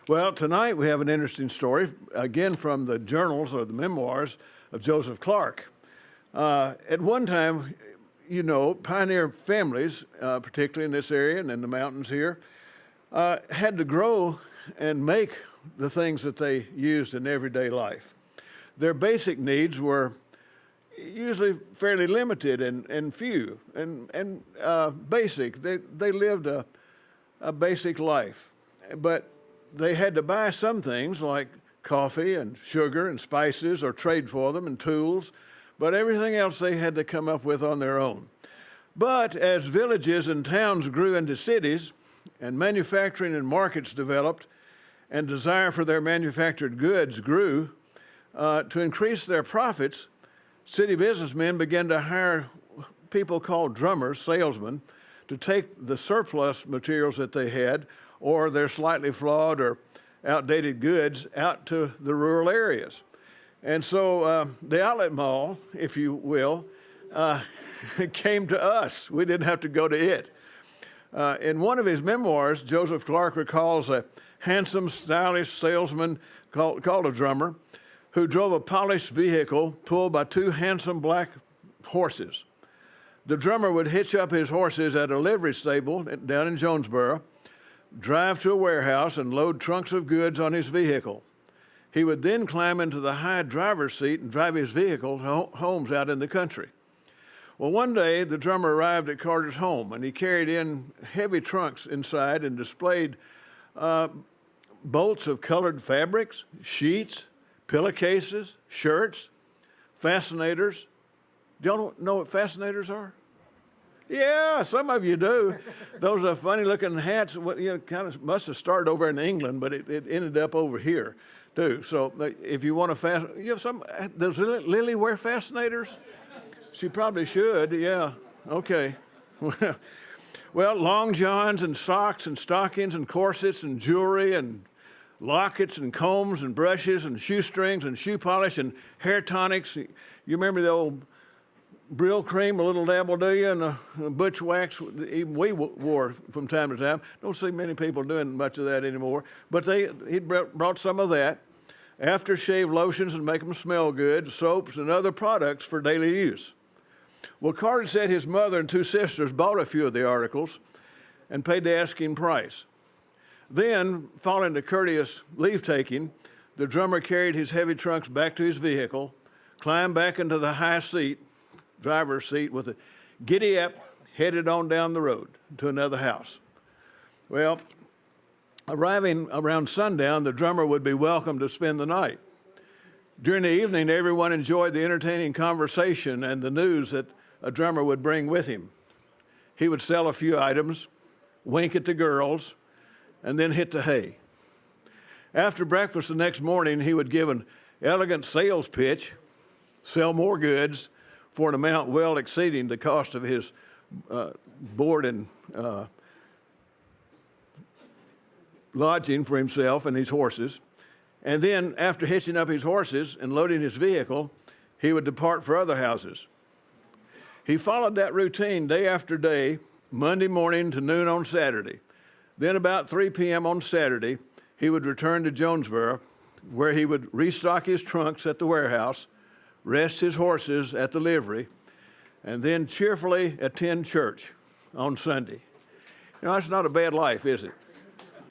Well, tonight we have an interesting story, again from the journals or the memoirs of Joseph Clark. At one time, pioneer families, particularly in this area and in the mountains here, had to grow and make the things that they used in everyday life. Their basic needs were usually fairly limited and few and basic. They lived a basic life, but they had to buy some things like coffee and sugar and spices or trade for them and tools, but everything else they had to come up with on their own. But as villages and towns grew into cities and manufacturing and markets developed and desire for their manufactured goods grew, to increase their profits, city businessmen began to hire people called drummers, salesmen, to take the surplus materials that they had or their slightly flawed or outdated goods out to the rural areas. And so the outlet mall, if you will, came to us. We didn't have to go to it. In one of his memoirs, Joseph Clark recalls a handsome, stylish salesman called a drummer who drove a polished vehicle pulled by two handsome black horses. The drummer would hitch up his horses at a livery stable down in Jonesboro, drive to a warehouse, and load trunks of goods on his vehicle. He would then climb into the high driver's seat and drive his vehicle to homes out in the country. Well, one day, the drummer arrived at Carter's home, and he carried in heavy trunks inside and displayed bolts of colored fabrics, sheets, pillowcases, shirts, fascinators. Do y'all know what fascinators are? Yeah, some of you do. Those are funny-looking hats. Kind of must have started over in England, but it ended up over here too. So if you want to does Lily wear fascinators? She probably should. Yeah. Okay. Well, long johns and socks and stockings and corsets and jewelry and lockets and combs and brushes and shoestrings and shoe polish and hair tonics. You remember the old Brill cream, a little dabble, do you? And a butch wax, even we wore from time to time. Don't see many people doing much of that anymore. But he brought some of that. Aftershave lotions and make them smell good, soaps and other products for daily use. Well, Carter said his mother and two sisters bought a few of the articles and paid the asking price. Then, following the courteous leave-taking, the drummer carried his heavy trunks back to his vehicle, climbed back into the high seat, driver's seat, with a giddy-up, headed on down the road to another house. Well, arriving around sundown, the drummer would be welcome to spend the night. During the evening, everyone enjoyed the entertaining conversation and the news that a drummer would bring with him. He would sell a few items, wink at the girls, and then hit the hay. After breakfast the next morning, he would give an elegant sales pitch, sell more goods for an amount well exceeding the cost of his board and lodging for himself and his horses. And then, after hitching up his horses and loading his vehicle, he would depart for other houses. He followed that routine day after day, Monday morning to noon on Saturday. Then about 3 p.m. on Saturday, he would return to Jonesboro, where he would restock his trunks at the warehouse, rest his horses at the livery, and then cheerfully attend church on Sunday. That's not a bad life, is it?